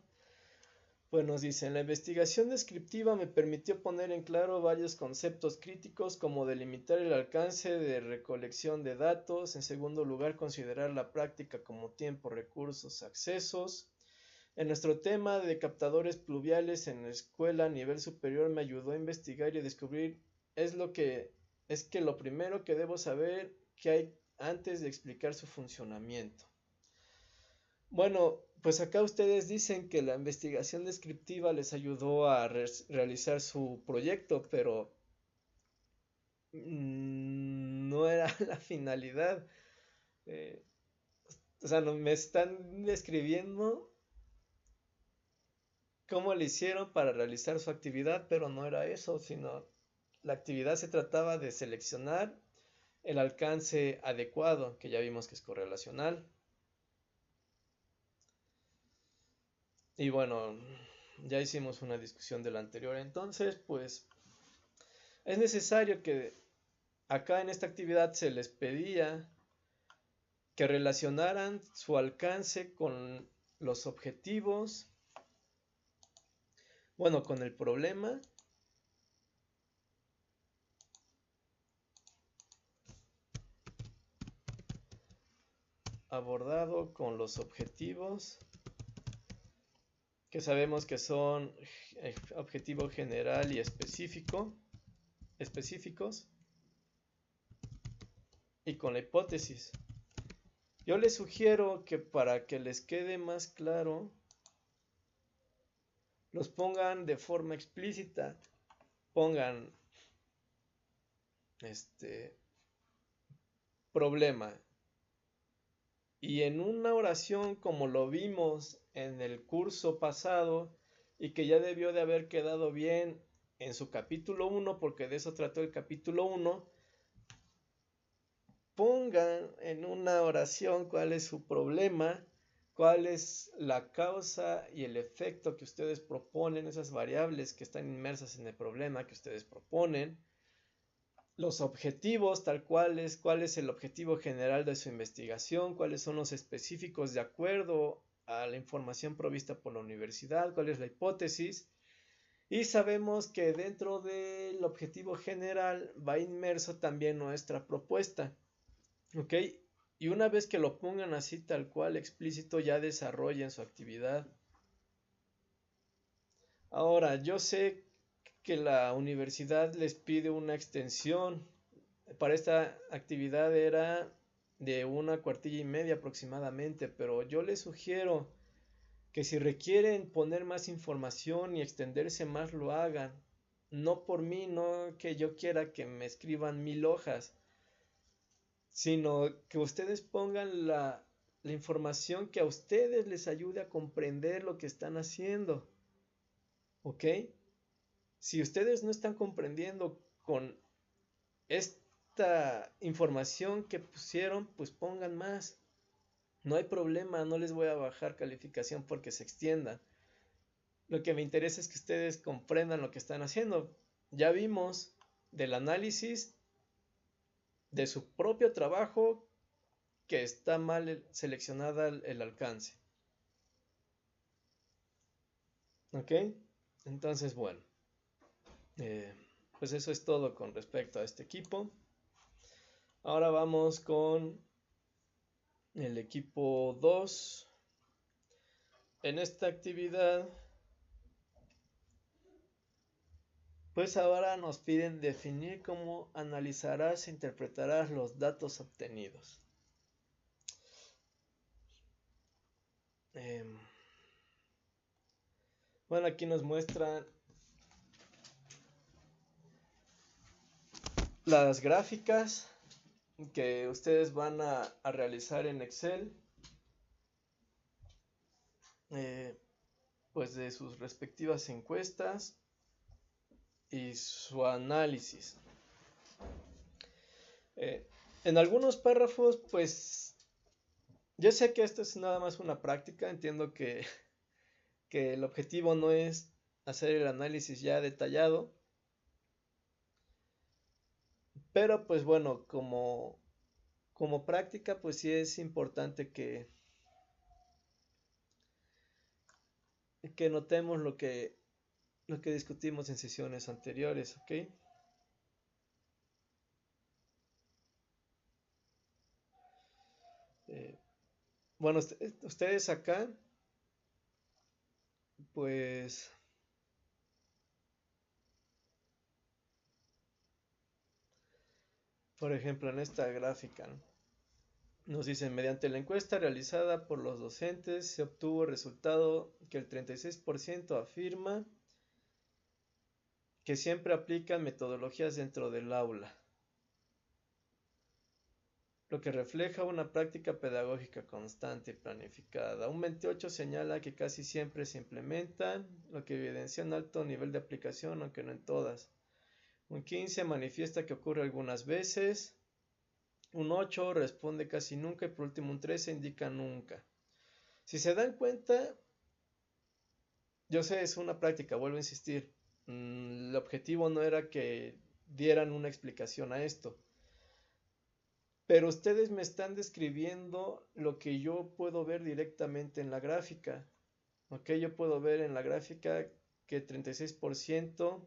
pues nos dicen, la investigación descriptiva me permitió poner en claro varios conceptos críticos como delimitar el alcance de recolección de datos, en segundo lugar considerar la práctica como tiempo, recursos, accesos. En nuestro tema de captadores pluviales en la escuela a nivel superior me ayudó a investigar y descubrir es lo que es que lo primero que debo saber que hay antes de explicar su funcionamiento. Bueno, pues acá ustedes dicen que la investigación descriptiva les ayudó a realizar su proyecto, pero no era la finalidad. Eh, o sea, no, me están describiendo cómo le hicieron para realizar su actividad, pero no era eso, sino la actividad se trataba de seleccionar el alcance adecuado, que ya vimos que es correlacional. Y bueno, ya hicimos una discusión de la anterior, entonces pues es necesario que acá en esta actividad se les pedía que relacionaran su alcance con los objetivos, bueno, con el problema abordado con los objetivos que sabemos que son objetivo general y específicos, y con la hipótesis. Yo les sugiero que para que les quede más claro, los pongan de forma explícita, pongan problema. Y en una oración como lo vimos en el curso pasado y que ya debió de haber quedado bien en su capítulo 1, porque de eso trató el capítulo 1, pongan en una oración cuál es su problema, cuál es la causa y el efecto que ustedes proponen, esas variables que están inmersas en el problema que ustedes proponen, los objetivos tal cual es, cuál es el objetivo general de su investigación, cuáles son los específicos de acuerdo a la información provista por la universidad, cuál es la hipótesis, y sabemos que dentro del objetivo general va inmerso también nuestra propuesta, ¿ok? Y una vez que lo pongan así tal cual explícito, ya desarrollen su actividad. Ahora, yo sé que la universidad les pide una extensión. Para esta actividad era de 1 cuartilla y media aproximadamente, pero yo les sugiero que si requieren poner más información y extenderse más lo hagan. No por mí, no que yo quiera que me escriban 1000 hojas, sino que ustedes pongan la información que a ustedes les ayude a comprender lo que están haciendo. ¿Ok? Si ustedes no están comprendiendo con esta información que pusieron, pues pongan más. No hay problema, no les voy a bajar calificación porque se extiendan. Lo que me interesa es que ustedes comprendan lo que están haciendo. Ya vimos del análisis de su propio trabajo que está mal seleccionada el alcance. ¿Ok? Entonces, bueno. Pues eso es todo con respecto a este equipo. Ahora vamos con el equipo 2. En esta actividad, pues ahora nos piden definir cómo analizarás e interpretarás los datos obtenidos. Bueno, aquí nos muestran las gráficas que ustedes van a realizar en Excel, pues de sus respectivas encuestas y su análisis. En algunos párrafos, pues yo sé que esto es nada más una práctica, entiendo que el objetivo no es hacer el análisis ya detallado, pero pues bueno, como práctica, pues sí es importante que notemos lo que discutimos en sesiones anteriores, ¿ok? Bueno, ustedes acá, pues por ejemplo en esta gráfica, ¿no? Nos dicen, mediante la encuesta realizada por los docentes se obtuvo el resultado que el 36% afirma que siempre aplican metodologías dentro del aula, lo que refleja una práctica pedagógica constante y planificada. Un 28% señala que casi siempre se implementan, lo que evidencia un alto nivel de aplicación, aunque no en todas. Un 15% manifiesta que ocurre algunas veces. Un 8 responde casi nunca y por último un 13 indica nunca. Si se dan cuenta, yo sé, es una práctica, vuelvo a insistir. El objetivo no era que dieran una explicación a esto, pero ustedes me están describiendo lo que yo puedo ver directamente en la gráfica. Ok, yo puedo ver en la gráfica que 36%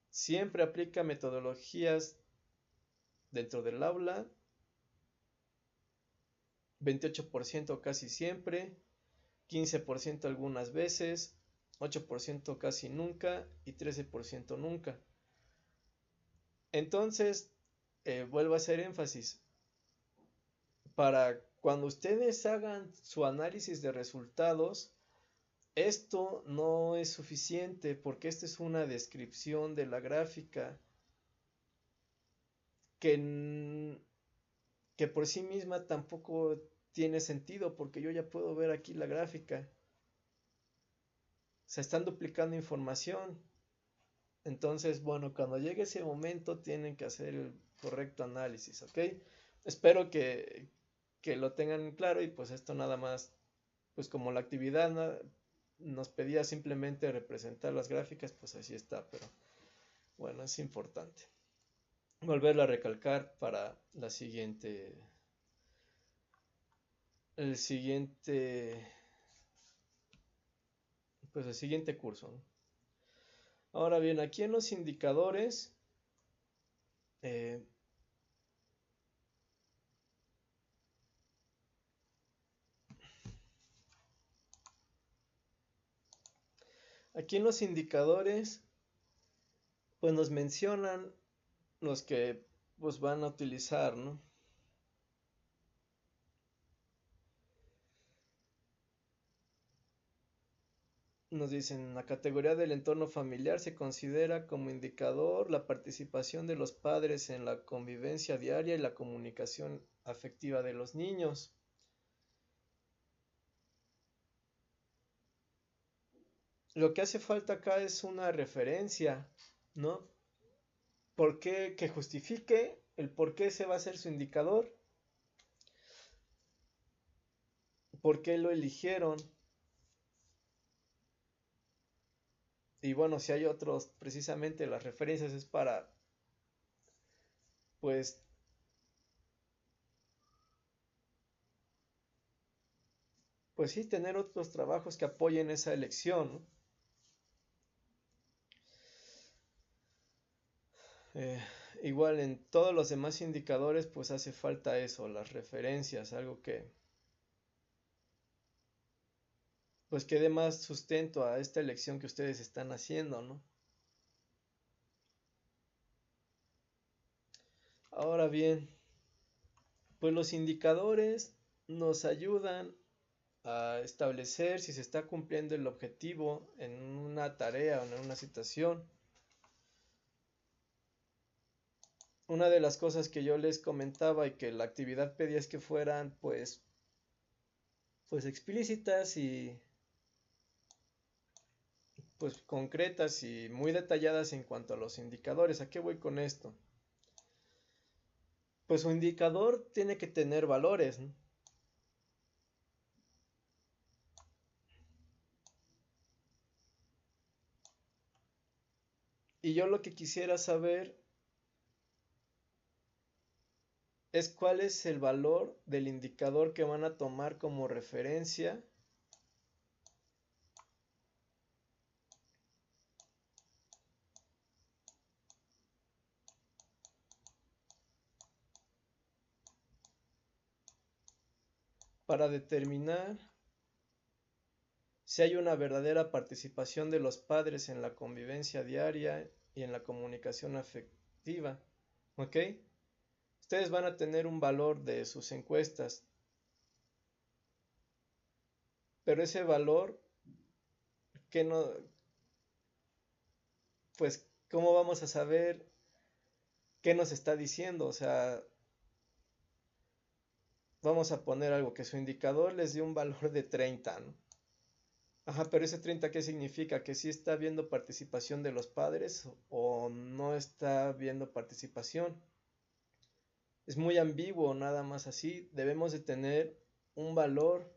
siempre aplica metodologías dentro del aula, 28% casi siempre, 15% algunas veces, 8% casi nunca y 13% nunca. Entonces, vuelvo a hacer énfasis. Para cuando ustedes hagan su análisis de resultados, esto no es suficiente porque esta es una descripción de la gráfica que por sí misma tampoco tiene sentido porque yo ya puedo ver aquí la gráfica. Se están duplicando información. Entonces, bueno, cuando llegue ese momento tienen que hacer el correcto análisis, ¿ok? Espero que lo tengan claro y pues esto nada más, pues como la actividad nos pedía simplemente representar las gráficas, pues así está, pero bueno, es importante volverlo a recalcar para la siguiente, el siguiente, pues el siguiente curso, ¿no? Ahora bien, aquí en los indicadores, eh, aquí en los indicadores, pues nos mencionan los que pues van a utilizar, ¿no? Nos dicen, la categoría del entorno familiar se considera como indicador la participación de los padres en la convivencia diaria y la comunicación afectiva de los niños. Lo que hace falta acá es una referencia, ¿no? ¿Por qué? Que justifique el por qué ese va a ser su indicador, por qué lo eligieron. Y bueno, si hay otros, precisamente las referencias es para, pues, pues sí, tener otros trabajos que apoyen esa elección, ¿no? Eh, Igual en todos los demás indicadores, pues hace falta eso, las referencias, algo que, pues que dé más sustento a esta elección que ustedes están haciendo, ¿no? Ahora bien, pues los indicadores nos ayudan a establecer si se está cumpliendo el objetivo en una tarea o en una situación. Una de las cosas que yo les comentaba y que la actividad pedía es que fueran pues explícitas y pues concretas y muy detalladas en cuanto a los indicadores. ¿A qué voy con esto? Pues su indicador tiene que tener valores, ¿no? Y yo lo que quisiera saber es cuál es el valor del indicador que van a tomar como referencia para determinar si hay una verdadera participación de los padres en la convivencia diaria y en la comunicación afectiva. ¿Ok? Ustedes van a tener un valor de sus encuestas, pero ese valor, que no, pues, ¿cómo vamos a saber qué nos está diciendo? O sea, vamos a poner algo que su indicador les dio un valor de 30, ¿no? Ajá, pero ese 30, ¿qué significa? ¿Que sí está viendo participación de los padres o no está viendo participación? Es muy ambiguo, nada más así. Debemos de tener un valor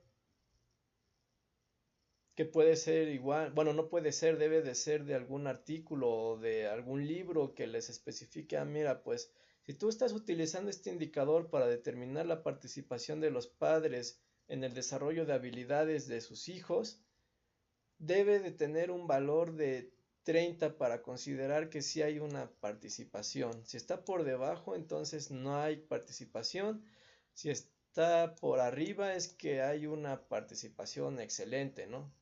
que puede ser igual, bueno, no puede ser, debe de ser de algún artículo o de algún libro que les especifique, mira, pues si tú estás utilizando este indicador para determinar la participación de los padres en el desarrollo de habilidades de sus hijos, debe de tener un valor de 30 para considerar que sí hay una participación. Si está por debajo, entonces no hay participación. Si está por arriba, es que hay una participación excelente, ¿no?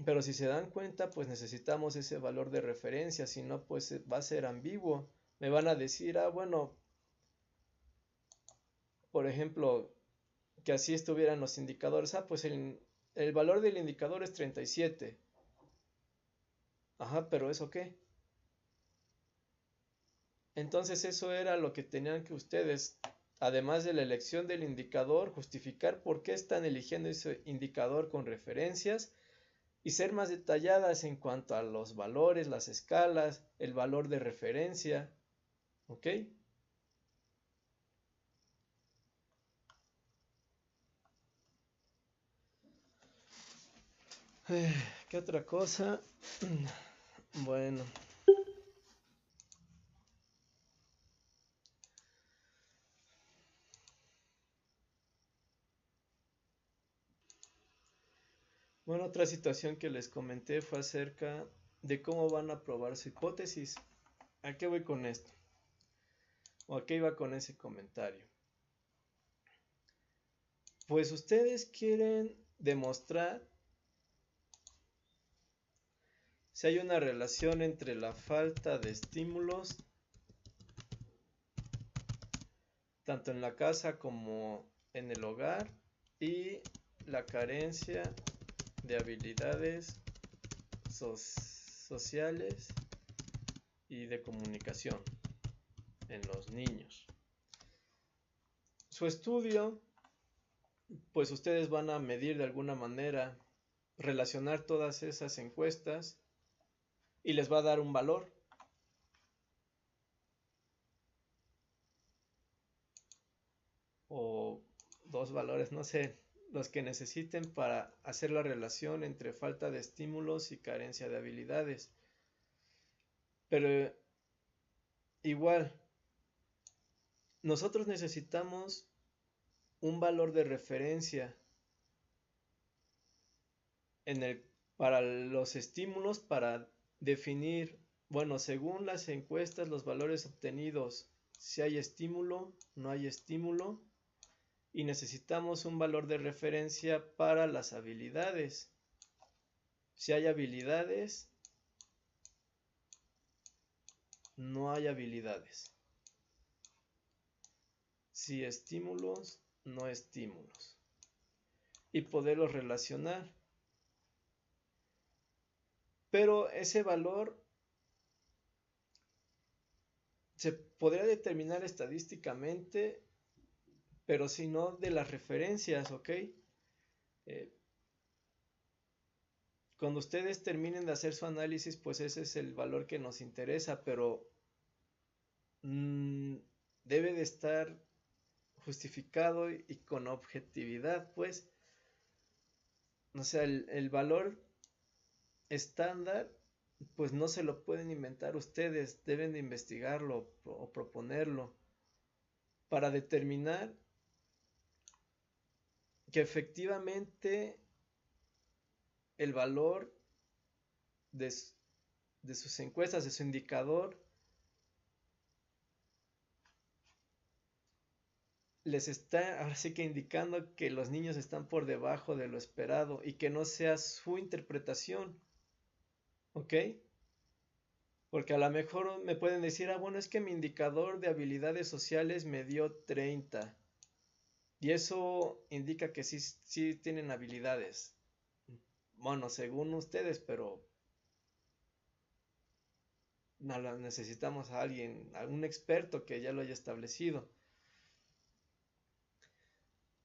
Pero si se dan cuenta, pues necesitamos ese valor de referencia, si no, pues va a ser ambiguo. Me van a decir, bueno, por ejemplo, que así estuvieran los indicadores. Pues el valor del indicador es 37. Ajá, pero ¿eso qué? Entonces eso era lo que tenían que ustedes, además de la elección del indicador, justificar por qué están eligiendo ese indicador con referencias y ser más detalladas en cuanto a los valores, las escalas, el valor de referencia, ¿ok? ¿Qué otra cosa? Bueno, bueno, otra situación que les comenté fue acerca de cómo van a probar su hipótesis. ¿A qué voy con esto? ¿O a qué iba con ese comentario? Pues ustedes quieren demostrar si hay una relación entre la falta de estímulos, tanto en la casa como en el hogar, y la carencia de habilidades sociales y de comunicación en los niños. Su estudio, pues ustedes van a medir de alguna manera, relacionar todas esas encuestas y les va a dar un valor. O dos valores, no sé, los que necesiten para hacer la relación entre falta de estímulos y carencia de habilidades. Pero igual, nosotros necesitamos un valor de referencia para los estímulos, para definir, bueno, según las encuestas, los valores obtenidos, si hay estímulo, no hay estímulo, y necesitamos un valor de referencia para las habilidades. Si hay habilidades, no hay habilidades. Si estímulos, no estímulos. Y poderlos relacionar. Pero ese valor se podría determinar estadísticamente, pero si no de las referencias, ¿ok? Cuando ustedes terminen de hacer su análisis, pues ese es el valor que nos interesa, pero debe de estar justificado y con objetividad, pues. O sea, el valor estándar, pues no se lo pueden inventar ustedes, deben de investigarlo o proponerlo para determinar que efectivamente el valor de, de sus encuestas, de su indicador, les está ahora sí que indicando que los niños están por debajo de lo esperado y que no sea su interpretación, ¿ok? Porque a lo mejor me pueden decir, bueno, es que mi indicador de habilidades sociales me dio 30 y eso indica que sí tienen habilidades. Bueno, según ustedes, pero no, necesitamos a alguien, a un experto que ya lo haya establecido.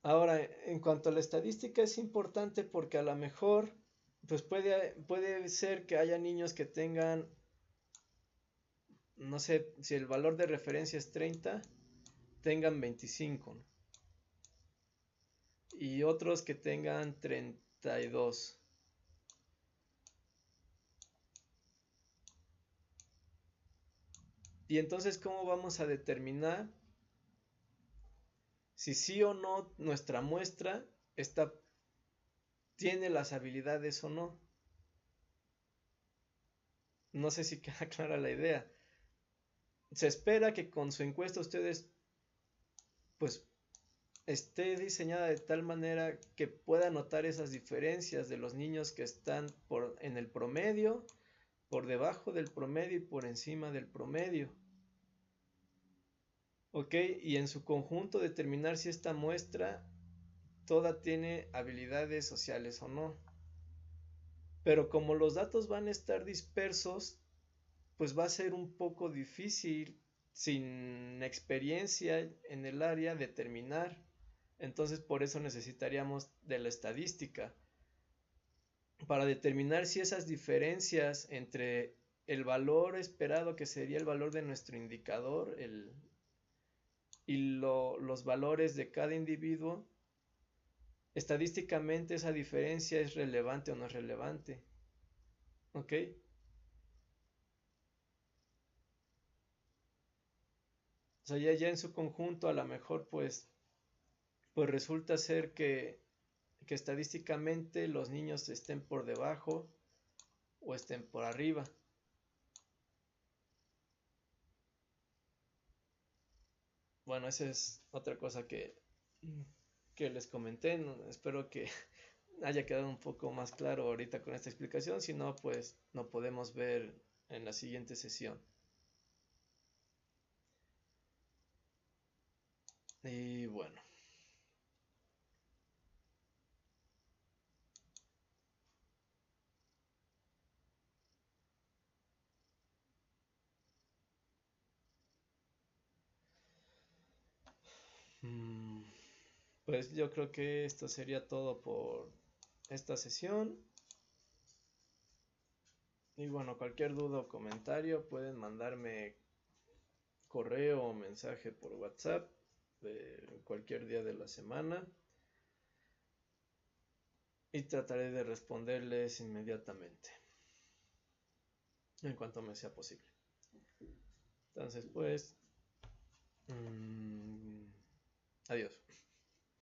Ahora, en cuanto a la estadística es importante porque a lo mejor pues puede ser que haya niños que tengan no sé, si el valor de referencia es 30, tengan 25, ¿no? Y otros que tengan 32. Y entonces, ¿cómo vamos a determinar si sí o no nuestra muestra está, tiene las habilidades o no? No sé si queda clara la idea. Se espera que con su encuesta ustedes, pues, esté diseñada de tal manera que pueda notar esas diferencias de los niños que están en el promedio, por debajo del promedio y por encima del promedio. ¿Ok? Y en su conjunto determinar si esta muestra toda tiene habilidades sociales o no. Pero como los datos van a estar dispersos, pues va a ser un poco difícil sin experiencia en el área determinar. Entonces por eso necesitaríamos de la estadística para determinar si esas diferencias entre el valor esperado, que sería el valor de nuestro indicador, los valores de cada individuo, estadísticamente esa diferencia es relevante o no es relevante. ¿Ok? O sea, ya en su conjunto a lo mejor pues resulta ser que estadísticamente los niños estén por debajo o estén por arriba. Bueno, esa es otra cosa que les comenté. Espero que haya quedado un poco más claro ahorita con esta explicación. Si no, pues no podemos ver en la siguiente sesión. Y bueno. Pues yo creo que esto sería todo por esta sesión. Y bueno, cualquier duda o comentario pueden mandarme correo o mensaje por WhatsApp cualquier día de la semana y trataré de responderles inmediatamente en cuanto me sea posible. Entonces, pues, adiós.